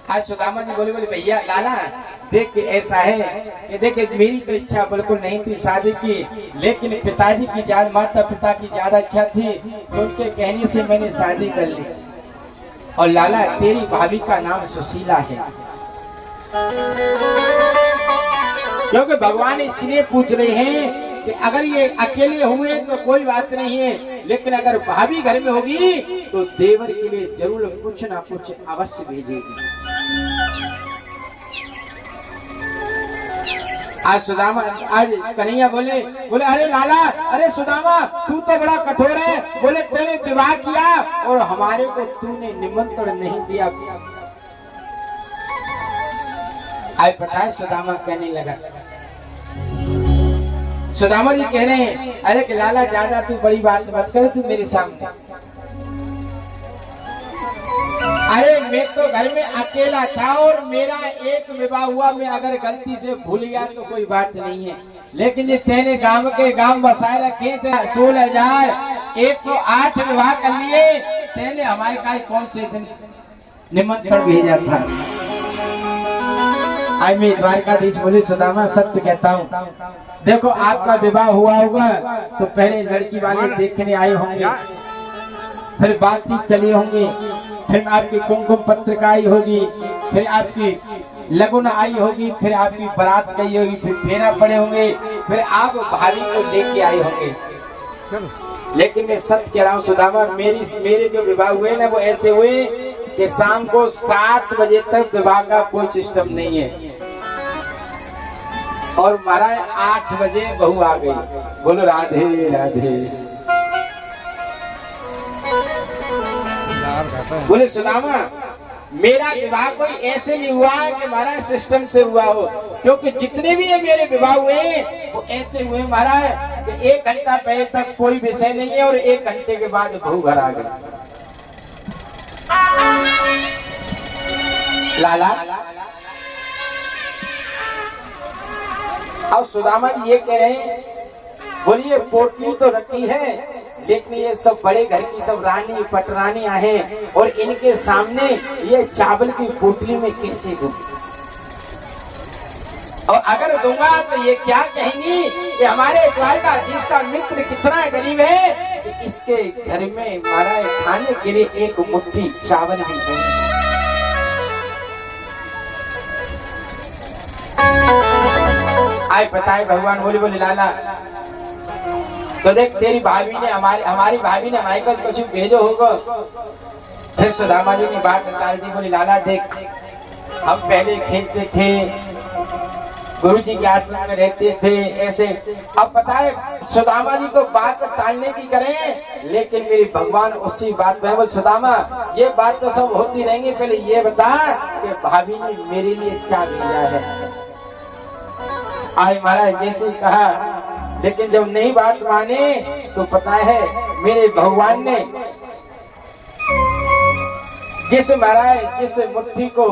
आज सुदामा जी बोले भैया लाला देख के ऐसा है कि देख मेरी तो इच्छा बिल्कुल नहीं थी शादी की, लेकिन पिताजी की ज्यादा माता पिता की ज्यादा इच्छा थी तो उनके कहने से मैंने शादी कर ली। और लाला तेरी भाभी का नाम सुशीला है, क्योंकि भगवान इसलिए पूछ रहे हैं कि अगर ये अकेले हुए तो कोई बात नहीं है, लेकिन अगर भाभी घर में होगी तो देवर के लिए जरूर कुछ ना कुछ अवश्य भेजेगी। आज सुदामा आज कन्हैया बोले अरे लाला अरे सुदामा तू तो बड़ा कठोर है, बोले तूने विवाह किया और हमारे को तूने निमंत्रण नहीं दिया। आज पता है सुदामा कहने लगा, सुदामा जी कह रहे हैं अरे कि लाला ज्यादा तू बड़ी बात मत कर तू मेरे सामने। अरे मैं तो घर में अकेला था और मेरा एक विवाह हुआ, मैं अगर गलती से भूल गया तो कोई बात नहीं है, लेकिन ये तेने गांव बसाए रखे थे 16,108 विवाह कर लिए, तेने हमारे का कौन से दिन निमंत्रण भेजा था। आज मैं द्वारकाधीश बोली सुदामा सत्य कहता हूँ, देखो आपका विवाह हुआ होगा तो पहले लड़की वाले देखने आए होंगे, फिर बातचीत चली होंगी, फिर आपकी कुमकुम पत्रिका आई होगी, फिर आपकी लगन आई होगी, फिर आपकी बारात गई होगी, फिर फेरा पड़े होंगे, फिर आप भाभी को लेके आए होंगे। लेकिन मैं सत्य कह रहा हूँ सुदामा, मेरे जो विवाह हुए ना वो ऐसे हुए कि शाम को 7 बजे तक विवाह का कोई सिस्टम नहीं है और महाराज 8 बजे बहू आ गई। बोलो राधे राधे। बोले सुदामा मेरा विवाह कोई ऐसे नहीं हुआ कि महाराज सिस्टम से हुआ हो, क्योंकि जितने भी ये मेरे विवाह हुए वो ऐसे हुए महाराज कि 1 घंटा पहले तक कोई विषय नहीं है और 1 घंटे के बाद बहू घर आ गई। लाला अब सुदामा जी ये कह रहे हैं, बोलिए पोटली तो रखी है लेकिन ये सब बड़े घर की सब रानी पटरानियां हैं और इनके सामने ये चावल की पोटली में कैसे दूं, और अगर दूंगा तो ये क्या कहेंगी कि हमारे द्वारकाधीश का मित्र कितना गरीब है कि इसके घर में हमारा खाने के लिए 1 मुट्ठी चावल भी नहीं। आए बताए भगवान बोले लाला तो देख तेरी भाभी ने हमारी भाभी ने हमारे पास कुछ भेजो होगा। फिर सुदामा जी ने बात निकाल दी, बोली लाला देख हम पहले खेलते थे, गुरुजी के आश्रम में रहते थे ऐसे। अब पता है सुदामा जी तो बात टालने की करें, लेकिन मेरी भगवान उसी बात में बोले सुदामा ये बात तो सब होती रहेंगी, पहले ये बता कि भाभी ने मेरे लिए क्या भेजा है। आज महाराज जैसे कहा, लेकिन जब नहीं बात माने तो पता है मेरे भगवान ने जिस महाराज जिस मुट्ठी को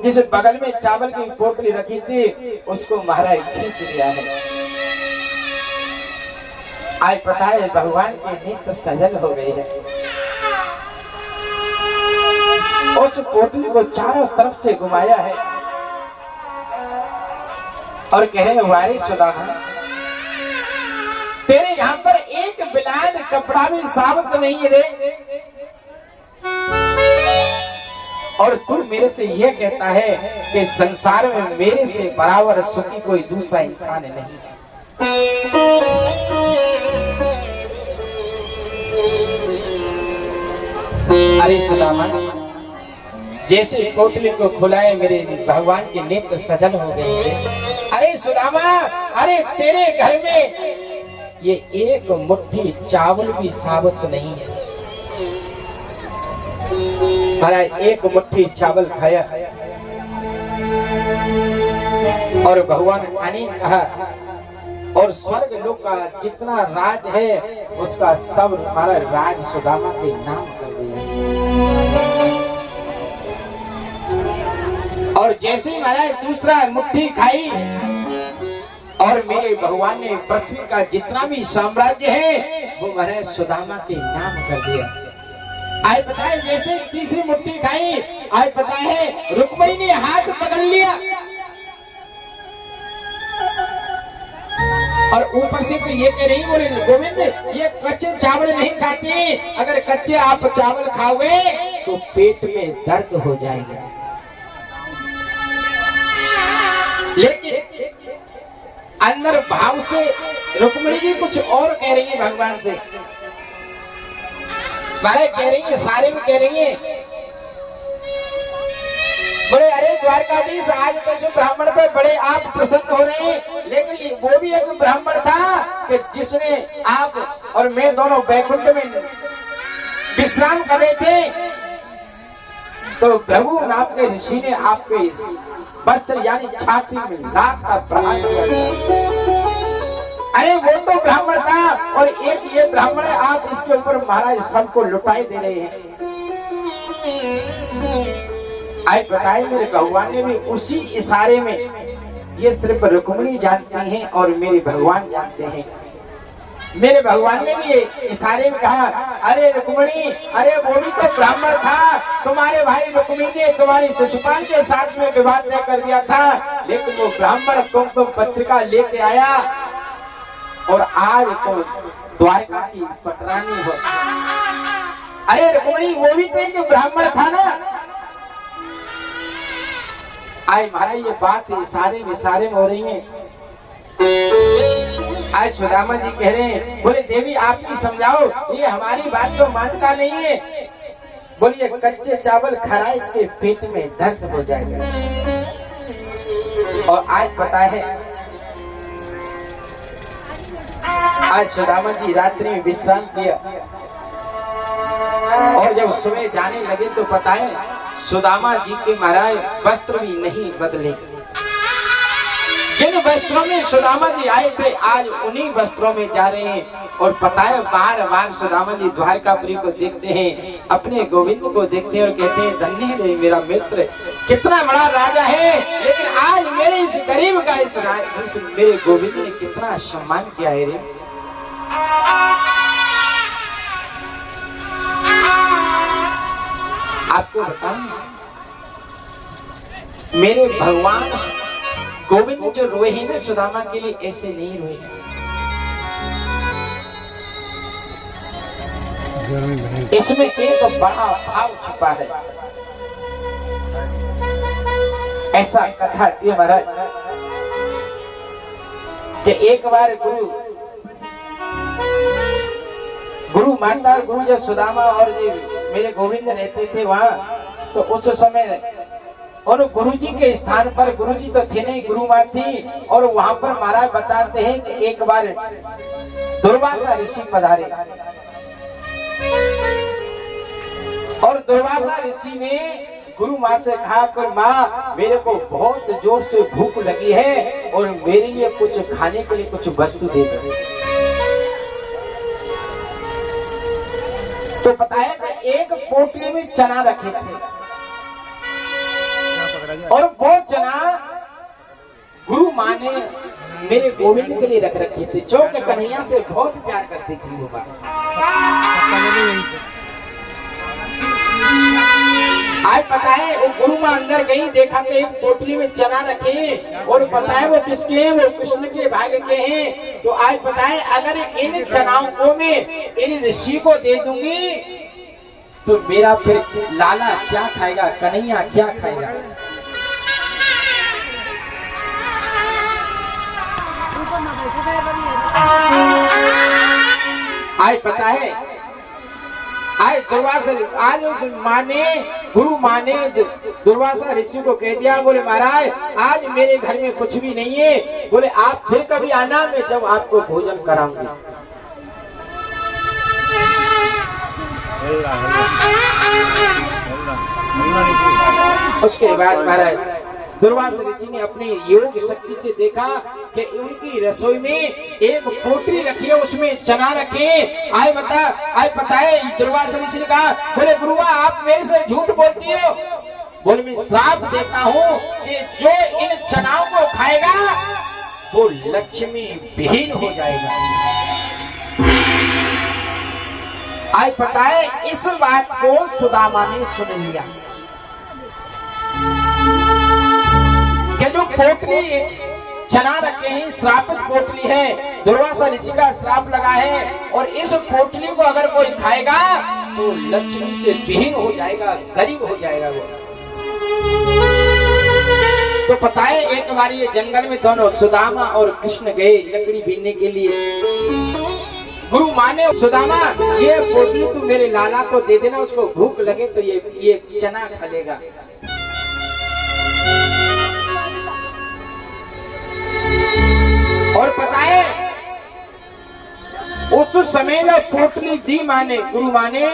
जिस बगल में चावल की पोटली रखी थी उसको महाराज खींच लिया है। आज पता है भगवान के नेत्र सजल हो गए हैं, उस पोटली को चारों तरफ से घुमाया है और कह रहे वारे सुदामा तेरे यहाँ पर एक बिलान कपड़ा भी साबित नहीं रे, और तू मेरे से यह कहता है कि संसार में मेरे से बराबर सुखी कोई दूसरा इंसान नहीं है। अरे सुदामा जैसे पोटली को खुलाए मेरे भगवान के नेत्र सजल हो गए। अरे सुदामा अरे तेरे घर में ये 1 मुट्ठी चावल भी साबित नहीं है। महाराज 1 मुट्ठी चावल खाया और भगवान अनिल कहा और स्वर्ग लोक का जितना राज है उसका सब हमारा राज सुदामा के नाम कर दिया। और जैसे महाराज दूसरा मुट्ठी खाई और मेरे भगवान ने पृथ्वी का जितना भी साम्राज्य है वो महाराज सुदामा के नाम कर दिया। आज पता है जैसे तीसरी मुट्ठी खाई, आज पता है रुक्मणी ने हाथ पकड़ लिया और ऊपर से तो ये कह रही, बोले गोविंद ये कच्चे चावल नहीं खाते, अगर कच्चे आप चावल खाओगे तो पेट में दर्द हो जाएगा। लेकिन अंदर भाव से रुक्मणी जी कुछ और कह रही है भगवान से, मारे कह रही है, सारे में कह रही है, बोले अरे द्वारकाधीश आज तो ब्राह्मण पे बड़े आप प्रसन्न हो रहे हैं, लेकिन वो भी एक ब्राह्मण था कि जिसने आप और मैं दोनों बैकुंठ में विश्राम कर रहे थे, तो प्रभु नाम के ऋषि ने आपके वस्त्र यानी छाती में लात का प्रहार किया। अरे वो तो ब्राह्मण था और एक ये ब्राह्मण है, आप इसके ऊपर महाराज सबको लुटाए दे रहे हैं। आज बताए मेरे भगवान ने भी उसी इशारे में, ये सिर्फ रुक्मणी जानती हैं और मेरे भगवान जानते हैं, मेरे भगवान ने भी इशारे में कहा, अरे रुक्मणी, अरे वो भी तो ब्राह्मण था, तुम्हारे भाई रुक्मी ने तुम्हारी शिशुपाल के साथ में विवाह तय कर दिया था, लेकिन वो ब्राह्मण तुमको पत्रिका लेके आया और आज तो द्वारका की पटरानी हो। अरे रुक्मणी वो भी तो एक ब्राह्मण था ना। आज महाराज ये बात इशारे में हो रही है। आज सुदामा जी कह रहे हैं, बोले देवी आप ही समझाओ, ये हमारी बात तो मानता नहीं है, बोलिए कच्चे चावल खा इसके पेट में दर्द हो जाएगा। और आज पता है आज सुदामा जी रात्रि में विश्राम किया और जब सुबह जाने लगे तो पता है सुदामा जी के महाराज वस्त्र भी नहीं बदले। जिन वस्त्रों में सुदामा जी आए थे आज उन्हीं वस्त्रों में जा रहे हैं। और पता है बार बार सुदामा जी द्वारकापुरी को देखते हैं, अपने गोविंद को देखते हैं और कहते हैं धन्य है मेरा मित्र, कितना बड़ा राजा है, लेकिन आज मेरे इस गरीब का इस मेरे गोविंद ने कितना सम्मान किया है रे। आपको बताऊं मेरे भगवान गोविंद जो रोए हैं ना सुदामा के लिए, ऐसे नहीं रोए। इसमें एक बड़ा भाव छुपा है। ऐसा कथा थी महाराज कि एक बार गुरु माता गुरु जब सुदामा और जी मेरे गोविंद रहते थे वहां, तो उस समय और गुरुजी के स्थान पर, गुरुजी तो थे नहीं, गुरु माँ थी, और वहां पर महाराज बताते हैं कि एक बार दुर्वासा ऋषि पधारे और दुर्वासा ऋषि ने गुरु माँ से कहा कि माँ मेरे को बहुत जोर से भूख लगी है और मेरे लिए कुछ खाने के लिए कुछ वस्तु दे दो। तो बताया कि एक पोटली में चना रखे थे और वो चना गुरु माँ ने मेरे गोविंद के लिए रख रखी थी, जो कि कन्हैया से बहुत प्यार करती थी वो बात। आज पता है वो गुरु माँ अंदर गई, देखा तो एक पोटली में चना रखे और पता है वो किसके हैं, वो कृष्ण के भाग्य के हैं। तो आज पता है अगर इन चनाओं को मैं इन ऋषि को दे दूंगी तो मेरा फिर लाला क्या खाएगा, कन्हैया क्या खाएगा। आज पता है आज दुर्वासा, आज उस माँ ने, गुरु माँ ने दुर्वासा ऋषि को कह दिया, बोले महाराज आज मेरे घर में कुछ भी नहीं है, बोले आप फिर कभी आना, मैं जब आपको भोजन कराऊंगी। उसके बाद महाराज दुर्वासा ऋषि ने अपनी योग शक्ति से देखा कि उनकी रसोई में एक पोटली रखी है, उसमें चना रखे। आए पता है दुर्वासा ऋषि ने कहा, बोले गुरुआ आप मेरे से झूठ बोलती हो, बोले मैं श्राप देता हूँ कि जो इन चनाओं को खाएगा वो लक्ष्मी विहीन हो जाएगा। आज पता है इस बात को सुदामा ने सुन लिया कि जो पोटली चना रखे हैं श्रापित पोटली है, दुर्वासा ऋषि का श्राप लगा है और इस पोटली को अगर कोई खाएगा तो लक्ष्मी से विहीन हो जाएगा, गरीब हो जाएगा वो। तो पता है एक बार ये जंगल में दोनों सुदामा और कृष्ण गए लकड़ी बीनने के लिए। गुरु माने सुदामा ये पोटली तू मेरे लाला को दे देना, उसको भूख लगे तो ये चना खा लेगा। और पता है उस समय जब पोटली दी माने गुरु माने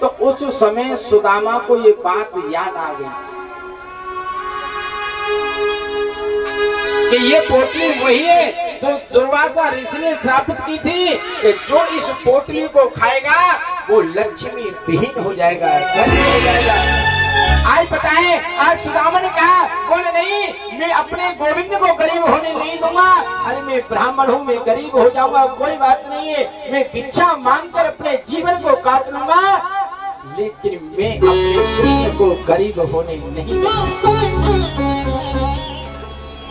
तो उस समय सुदामा को ये बात याद आ गई कि ये पोटली वही है जो दुर्वासा ऋषि ने श्रापित की थी कि जो इस पोटली को खाएगा वो लक्ष्मी विहीन हो जाएगा, गरीब हो जाएगा। आज पता है आज सुदामा ने कहा बोले नहीं मैं अपने गोविंद को गरीब होने नहीं दूंगा। अरे मैं ब्राह्मण हूँ, मैं गरीब हो जाऊंगा कोई बात नहीं है, मैं भिक्षा मांगकर अपने जीवन को काट लूंगा, लेकिन मैं अपने कृष्ण को गरीब होने नहीं दूंगा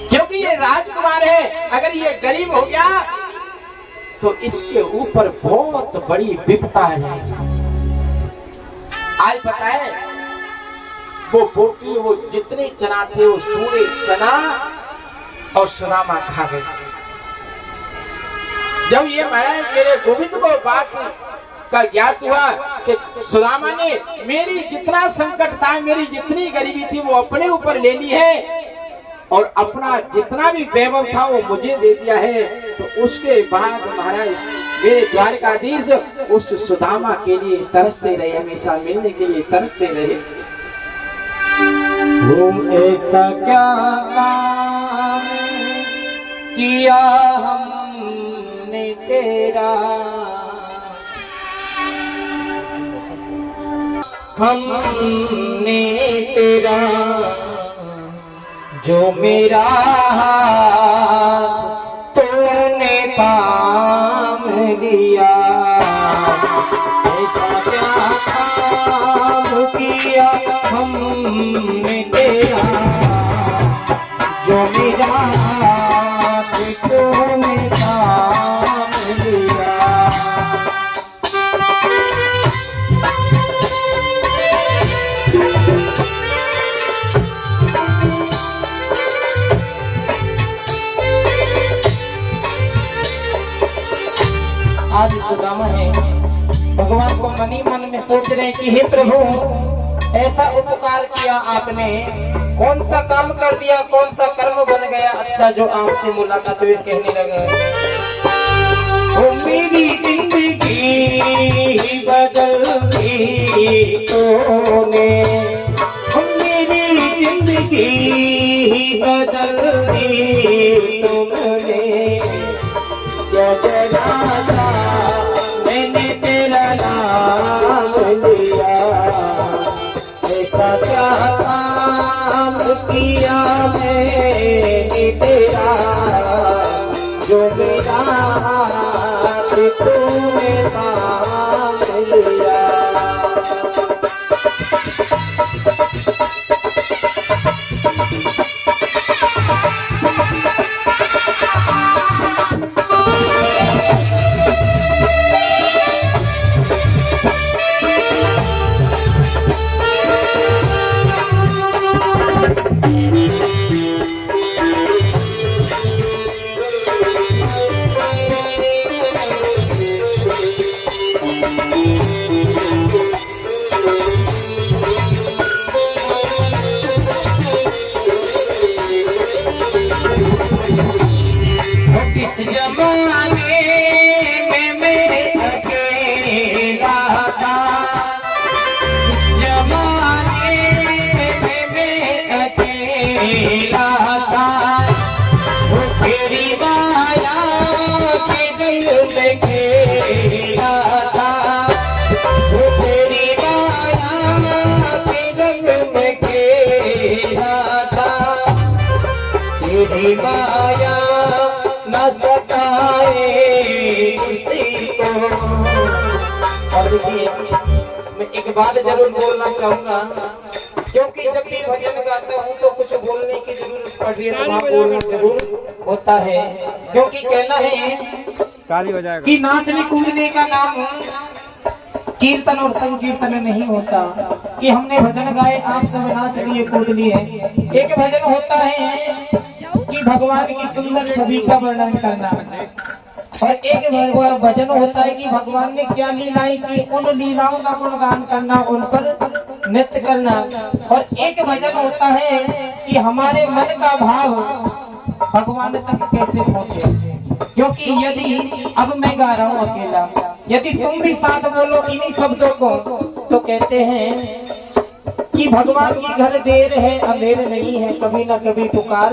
क्योंकि ये राजकुमार है। अगर ये गरीब हो गया तो इसके ऊपर बहुत बड़ी विपदा आ जाएगी। आज पता है वो पोटली वो जितने चना थे उस पूरे चना और सुदामा खा गए। जब ये महाराज मेरे गोविंद को बात का ज्ञात हुआ कि सुदामा ने मेरी जितना संकट था, मेरी जितनी गरीबी थी वो अपने ऊपर ले ली है और अपना जितना भी वैभव था वो मुझे दे दिया है, तो उसके बाद महाराज मेरे द्वारकाधीश उस सुदामा के लिए तरसते रहे, हमेशा मिलने के लिए तरसते रहे। ऐसा क्या काम किया हमने तेरा, हमने तेरा जो मेरा हाथ तूने थाम लिया। ऐसा क्या काम किया हमने तेरा जो मेरा हाथ तूने थाम लिया। आज सुदामा है भगवान को मनी मन में सोच रहे हैं कि हे प्रभु ऐसा उपकार किया आपने, कौन सा काम कर दिया, कौन सा कर्म बन गया अच्छा जो आपसे मुलाकात हुई। कहने लगे ओ मेरी जिंदगी बदल दी तूने, मेरी जिंदगी बदल दी तुमने। जरा मैंने तेरा नाम लिया, ऐसा क्या काम किया मैंने तेरा जो मेरा हाथ तूने थाम लिया। इस जमाने में मैं अकेला था, इस जमाने में मैं अकेला था, वो तेरी माया के दिल में खेला था, वो तेरी माया के दिल में खेला था। तेरी माया न सताए किसी को और देखिए मैं एक बात जरूर बोलना चाहूंगा, क्योंकि जब भी भजन गाता हूँ तो कुछ बोलने की जरूरत पड़ रही है तो वहाँ बोलना जरूर होता है, क्योंकि कहना है कि नाचने कूदने का नाम कीर्तन और संकीर्तन नहीं होता कि हमने भजन गाए आप सब नाच लिए कूद लिए। एक भजन होता है कि भगवान की सुंदर छवि का वर्णन करना, और एक भजन होता है कि भगवान ने क्या लीलाएं की उन लीलाओं का गुणगान करना, उन पर नृत्य करना। और एक भजन होता है कि हमारे मन का भाव भगवान तक कैसे पहुंचे, क्योंकि यदि अब मैं गा रहा हूँ अकेला, यदि तुम भी साथ बोलो इन्हीं शब्दों को तो कहते हैं कि भगवान की घर देर है अंधेर नहीं है, कभी ना कभी पुकार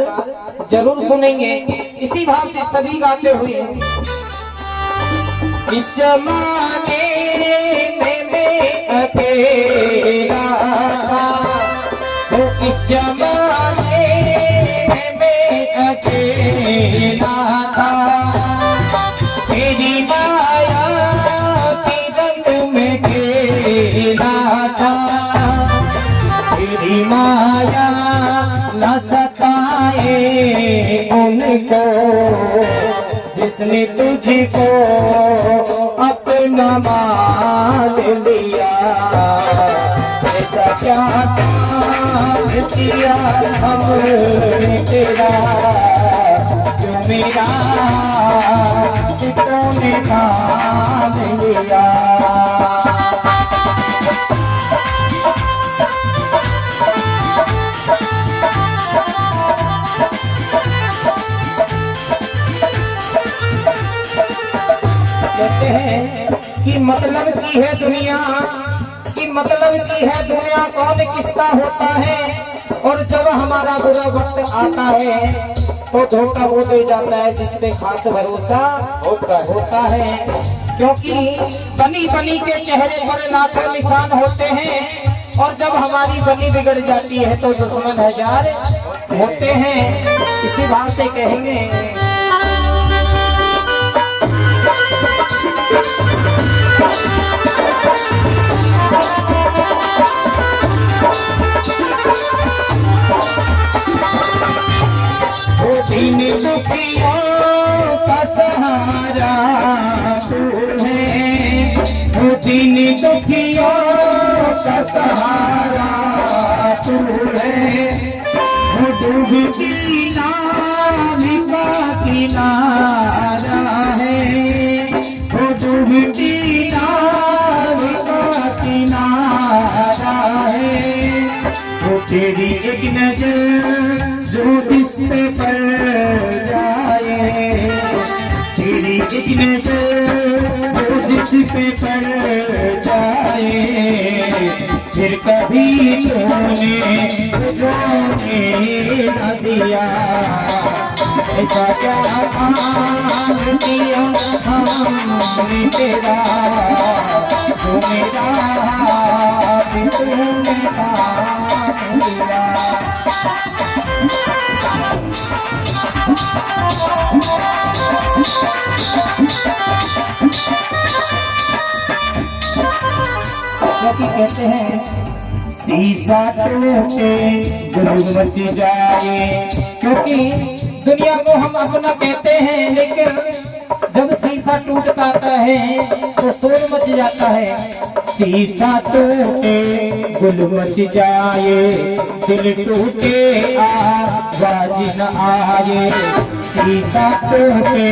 जरूर सुनेंगे। इसी भाव से सभी गाते हुए इस जमाने में मैं अकेला था, इस जमाने में मैं अकेला था, तेरी माया के रंग में खेला था, तेरी माया न सताए उनको जिसने तुझको अपना मान लिया, ऐसा क्या काम किया हमने तेरा जो मेरा तूने मान लिया। कहते हैं कि मतलब की है दुनिया, कि मतलब की है दुनिया कौन किसका होता है, और जब हमारा बुरा वक्त आता है तो धोखा वो दे जाता है जिसपे खास भरोसा होता है, क्योंकि बनी बनी के चेहरे पर लाखों निशान होते हैं, और जब हमारी बनी बिगड़ जाती है तो दुश्मन हजार होते हैं। इसी भाव से कहेंगे दिन दुखियों का सहारा तू है, वो दिन दुखियों का सहारा तू है, वो डूबती नाव का किनारा है, वो डूबती नाव का किनारा है, वो तेरी एक नजर जो जिस पे पड़ जाए, तेरी एक नजर जो जिस पे पड़ जाए, फिर कभी तूने रोने न दिया, ऐसा क्या काम किया हमने तेरा जो मेरा तूने मान लिया। कहते हैं शीशा टूटे गुल मच जाए, क्योंकि दुनिया को हम अपना कहते हैं लेकिन जब शीशा टूट जाता है तो शोर मच जाता है। शीशा टूटे गुल मच जाए, दिल टूटे आवाज न आए, शीशा टूटे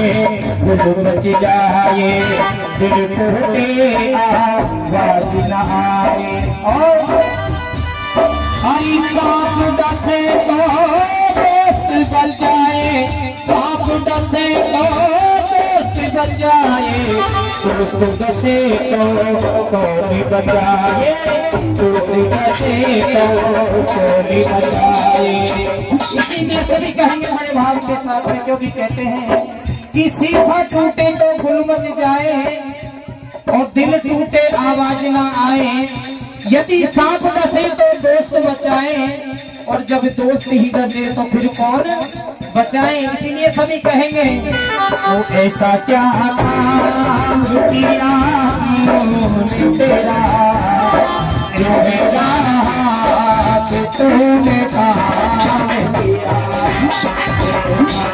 गुल मच जाए, दिल टूटे आवाज न आए। और हरी सांप डसे तो दोस्त बन जाए, सांप डसे तो दोस्त बन जाए, दोस्त डसे तो कोई बचाए, दोस्त डसे तो कोई बचाए। इसी में सभी कहेंगे बड़े भाव के साथ में, जो भी कहते हैं कि शीशा टूटे तो गुल मच जाए और दिल टूटे आवाज ना आए, यदि सांप डसे तो दोस्त बचाए, और जब दोस्त ही डसे तो फिर कौन बचाए। इसीलिए सभी कहेंगे तो ऐसा क्या काम किया तूने तेरा रहेगा हाथ तूने काम किया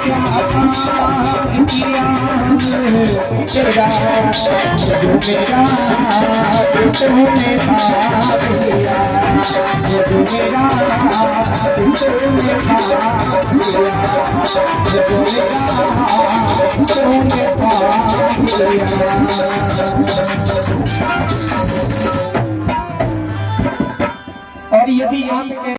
क्या काम किया तेरा जो मेरा हाथ तूने काम किया जो मेरा हाथ तूने काम किया जो मेरा हाथ तूने काम किया। और यदि आप